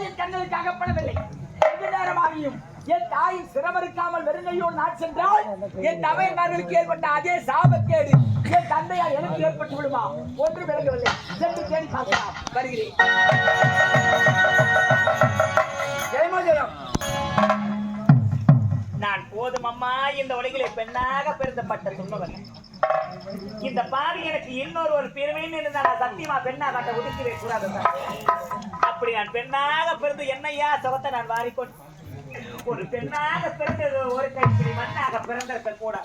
என் கண்களுக்கு அகப்படவில்லை. எந்த நேரமாகியும் என் தாயின் சிரமருக்காமல் வெறுங்கையோடு நான் சென்றால் என் தமையன்மார்களுக்கு ஏற்பட்ட அதே சாபக்கேடு என் தந்தையால் எனக்கு ஏற்பட்டு விடுமா? ஒன்று விளங்கவில்லை. சென்று தேடி பார்க்கலாம். வருகிறேன். ஜெயமோஜயம். நான் போதும் அம்மா இந்த உலகிலே பெண்ணாக பிறந்தப்பட்ட துன்பவன். இந்த பாவி எனக்கு இன்னொரு ஒரு பிறவின்னு இருந்தா நான் சத்தியமா பெண்ணாக அந்த ஒதுக்கவே கூடாது. அப்படி நான் பெண்ணாக பிறந்து என்னையா சவத்தை நான் வாரிக்கொண்டு ஒரு பெண்ணாக பிறந்தது ஒரு கைப்பிடி மண்ணாக பிறந்திருக்க கூட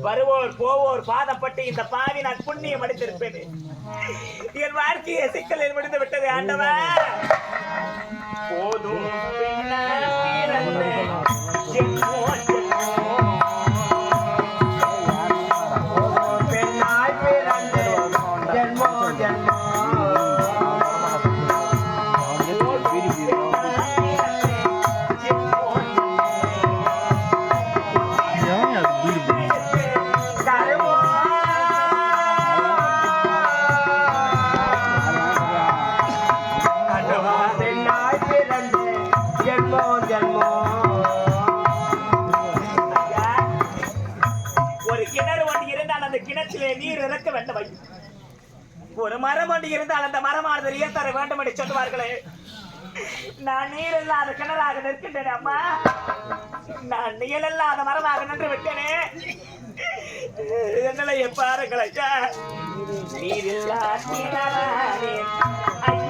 வருவோர் போவோர் பாதப்பட்டு இந்த பாவி நான் புண்ணியம் அடைத்திருப்பேன். என் வாழ்க்கையை சிக்கலில் முடிந்து விட்டது ஆண்டவா. போதும் நீர் இறக்க வேண்டும். ஒரு மரம் ஒன்று இருந்தால் அந்த மரமானது நீர் தர வேண்டும் என்று சொல்லுவார்களே. நான் நீர் இல்லாத கிணறாக நிற்கின்றேன் அம்மா. நான் நீர் இல்லாத மரமாக நின்று விட்டேனே. என்னை பாருங்கள் ஐயா. நீர் இல்லா கிணறானே. ஐயோ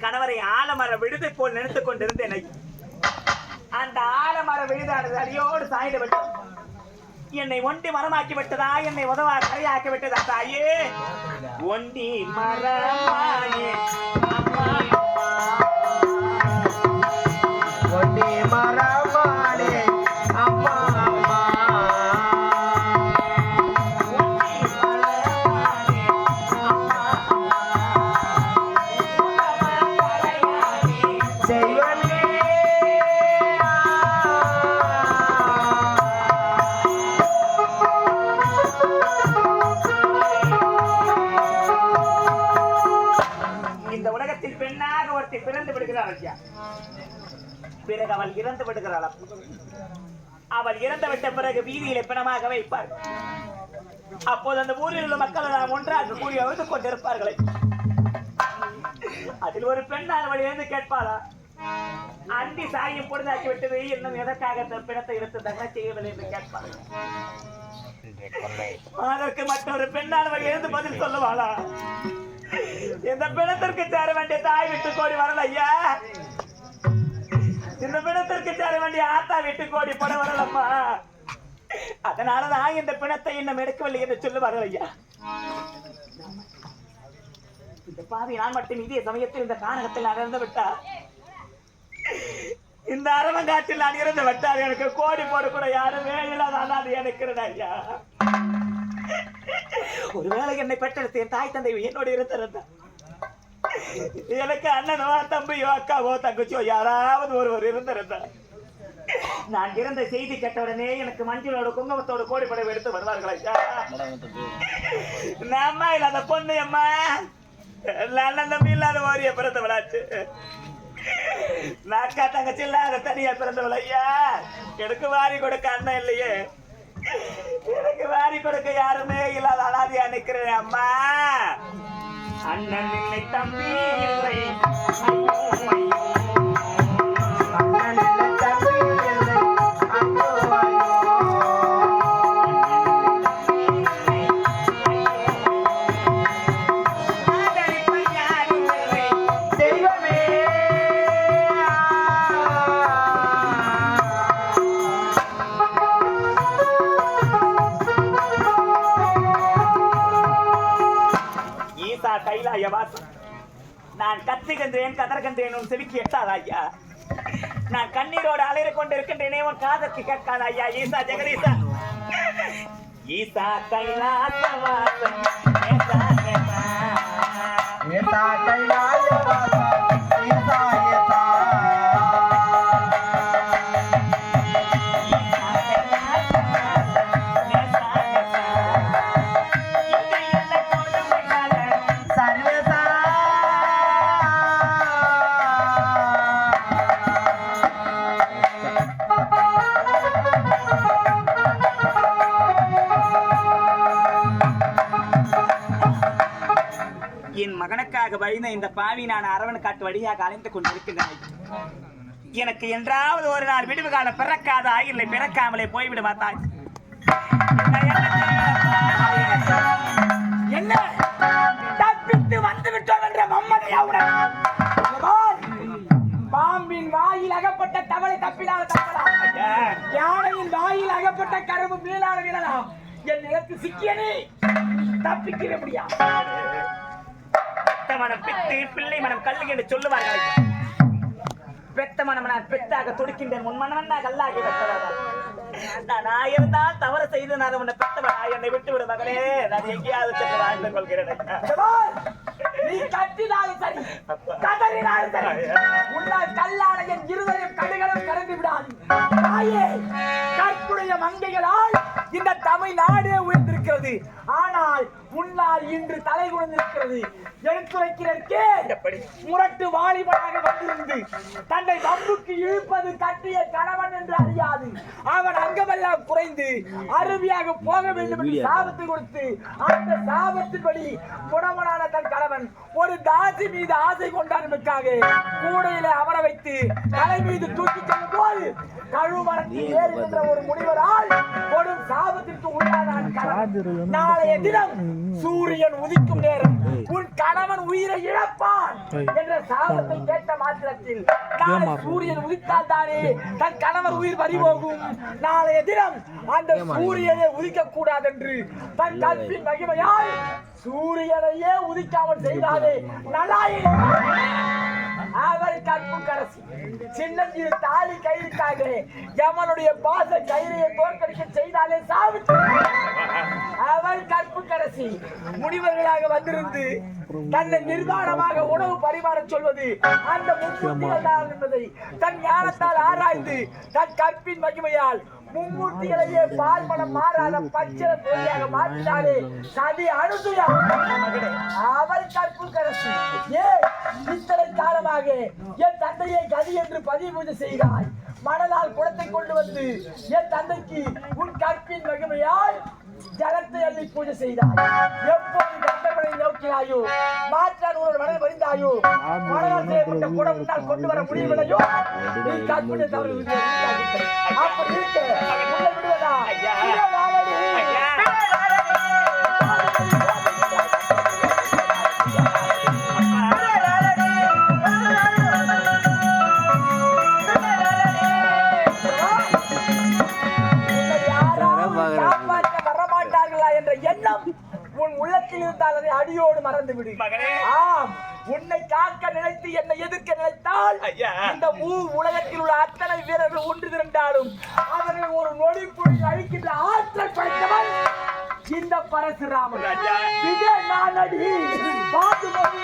கணவரை ஆலமர விழுதை போல் நினைத்துக் கொண்டிருந்தேன். அந்த ஆலமர விழுதானது அடியோடு சாய்ந்து விட்டது. என்னை ஒண்டி மரமாக்கி விட்டதா? என்னை உதவா கரையாக்கி விட்டதா? தாயே ஒண்டி மரமானே அம்மா, ஒண்டி மரமானே அம்மா. பிறகு அவள் இறந்து விடுகிறாள். அவள் இறந்து விட்ட பிறகு வீதியிலே பிணமாக வைப்பார். அப்போது அந்த ஊரில் உள்ள மக்கள் நாம் ஒன்றாக கூறி அழுது கொண்டிருப்பார்களே. அதில் ஒரு பெண்ணால் அவள் எழுந்து கேட்பாளா? அண்டி சாயம் பொழுதாக்கி விட்டது, இன்னும் எதற்காக அந்த பிணத்தை எடுத்து தகன செய்யவில்லை என்று கேட்பாள். அதற்கு மற்றொரு பெண்ணால் அவள் எழுந்து பதில் சொல்லுவாளா? இந்த பிணத்திற்கு சேர வேண்டிய தாய் விட்டு கோடி வரல ஐயா. இந்த பிணத்திற்கு சேர வேண்டிய ஆத்தா விட்டு கோடி பட வரலம்மா. அதனாலதான் இந்த பிணத்தை இன்னும் எடுக்கவில்லை என்று சொல்லுவார்கள் ஐயா. இந்த பாவி நான் மட்டும் இதே சமயத்தில் இந்த கானகத்தில் நான் இறந்து விட்டார். இந்த அரவங்காட்டில் நான் இறந்து விட்டார். எனக்கு கோடி போட கூட யாருமே இல்லாத எனக்கு ஐயா. ஒருவேளை என்னை பெற்றெடுத்து என் தாய் தந்தை என்னோட இருந்திருந்தார். எனக்கு அண்ணனோ தம்பியோ அக்காவோ தங்கச்சியோ யாராவது ஒருவர் இருந்திருந்தார். நான் இறந்த செய்தி கேட்டவுடனே எனக்கு மஞ்சளோட குங்குமத்தோட கோடிப்படை எடுத்து வருவார்கள் ஐயா. அம்மா இல்லாத பொண்ணு அம்மா, அண்ணன் தம்பி இல்லாத ஓரிய பிறந்தவளாச்சு. நாக்கா தங்கச்சி இல்லாத தனியா பிறந்தவள் ஐயா. எனக்கு வாரி கொடுக்க அண்ணன் இல்லையே, எனக்கு வாரி கொடுக்க யாருமே இல்லாத அனாதையா நிக்கிறேன் அம்மா. அண்ணன் இல்லை தம்பி இல்லை, அண்ணன் இல்லை தம்பி இல்லை, தெய்வமே. கைலாய வாசம் நான் கத்துகின்றேன் கதறுகின்றேன் உன் செவிக்கு எட்டாதா ஐயா? நான் கண்ணீரோடு அலைய கொண்டிருக்கின்றேனே உன் காதற்கு கேட்காதா ஐயா? ஈசா ஜெகதீசா ஈசா கைலாசவாசம் ஏசா ஏசா ஏசா கைலாசவாசம் ஈசா ஏசா என் மகனுக்காக பயந்த இந்த பாவி நான் அரவணை காட்டு வழியாக அலைந்து கொண்டிருக்கின்றேன். எனக்கு என்றாவது ஒரு நாள் விடுவு காலம் பிறக்காதா இல்லை பிறக்காமலே போய்விடு மாத்தாய். என்ன தப்பித்து வந்து விட்டோம் என்ற மம்மதையாவுடன் பாம்பின் வாயில் அகப்பட்ட தவளை தப்பிலாத தப்பலாம், யானையின் வாயில் அகப்பட்ட கரும்பு மீளாத வீரலாம். என் நிலத்து சிக்கியனே தப்பிக்கிற முடியாது. மனம் பித்து பிள்ளை மனம் கல்லு என்று சொல்லுவார்கள். பெத்த மனம் நான் பெத்தாக துடிக்கின்றேன், முன் மனம் நான் கல்லாகி நான் இருந்தால் தவறு செய்து நான் உன்னை பெத்தவனா என்னை விட்டு விடு மகளே, நான் எங்கேயாவது சென்று வாழ்ந்து கொள்கிறேன். நீ கட்டினாலும் சரி கதறினாலும் சரி உன்னால் கல்லான என் இருதயம் கடுகளும் கலந்து விடாது. கற்புடைய மங்கைகளால் இந்த தமிழ்நாடே உயர்ந்திருக்கிறது. ஆனால் முன்னால் இன்று தலை குனிந்திருக்கிறது. எடுத்துரைக்கிறதற்கே முரட்டு வாலிபனாக வந்திருந்து தன்னை வம்புக்கு இழுப்பது கட்டிய கணவன் என்று அறியாது அவன் அங்கமெல்லாம் குறைந்து அருவியாக போக வேண்டும் என்று சாபத்தை கொடுத்து அந்த சாபத்தின்படி குணவனான தன் கணவன் ஒரு தாசி மீது ஆசை கொண்டாடுவதற்காக கூடையில அமர வைத்து தலை மீது தூக்கி செல்லும் போது கழுமரத்தில் ஏறுகின்ற ஒரு முனிவரால் கொடும் சாபத்திற்கு உள்ளானான் கணவன். நாளைய தினம் சூரியன் உதிக்கும் நேரம் உன் கணவன் உயிரை இழப்பான் என்ற சாபத்தை கேட்ட மாத்திரத்தில் நாளை சூரியன் உதித்தால் தானே தன் கணவர் உயிர் பறிபோகும். நாளைய தினம் அந்த சூரியனை உதிக்க கூடாது என்று தன் கற்பின் மகிமையால் சூரியனையே உதிக்காமல் செய்தாலே நலாயே அவர் கற்பு கரசி சின்னஞ்சிறு தாலி கயிறுக்காக யமனுடைய பாச கயிறையை தோற்கடிக்க செய்தாலே சாவித்து அவள் கற்பு கரசி முனிவர்களாக வந்திருந்து தன்னை நிர்வாணமாக உணவு பரிமாற சொல்வது அந்த மும்மூர்த்திகள் தான் என்பதை தன் ஞானத்தால் ஆராய்ந்து தன் கற்பின் மகிமையால் மும்மூர்த்திகளையே பால் மனம் மாறாத பச்சை பொருளாக மாற்றினாலே சதி அனுசுயா அவள் கற்பு கரசி. ஏன் இத்தனை காலமாக என் தந்தையை கதி என்று பதிவு பூஜை செய்கிறாய்? மணலால் குடத்தை கொண்டு வந்து என் தந்தைக்கு உன் கற்பின் மகிமையால் ஜலத்தை அள்ளி பூஜை செய்தாய். எப்போது கண்டவனை நோக்கினாயோ மாற்றான் ஒரு மனதை வரிந்தாயோ மணலால் செய்யப்பட்ட குடம் முன்னால் கொண்டு வர முடியவில்லையோ நீ கற்பினை தவறு அப்படி இருக்க உன்னை விடுவதா? எண்ணம் உன் உள்ளத்தில் இருந்தால் அதை அடியோடு மறந்து விடு. ஆம், உன்னை காக்க நினைத்து என்னை எதிர்க்க நினைத்தால் இந்த உலகத்தில் உள்ள அத்தனை வீரர்கள் ஒன்று திரண்டாலும் அவர்கள் ஒரு நொடிப்புழி அழிக்கின்ற ஆற்றல் படைத்தவன் இந்த பரசுராமன். விஜய் நானடி பாதுமதி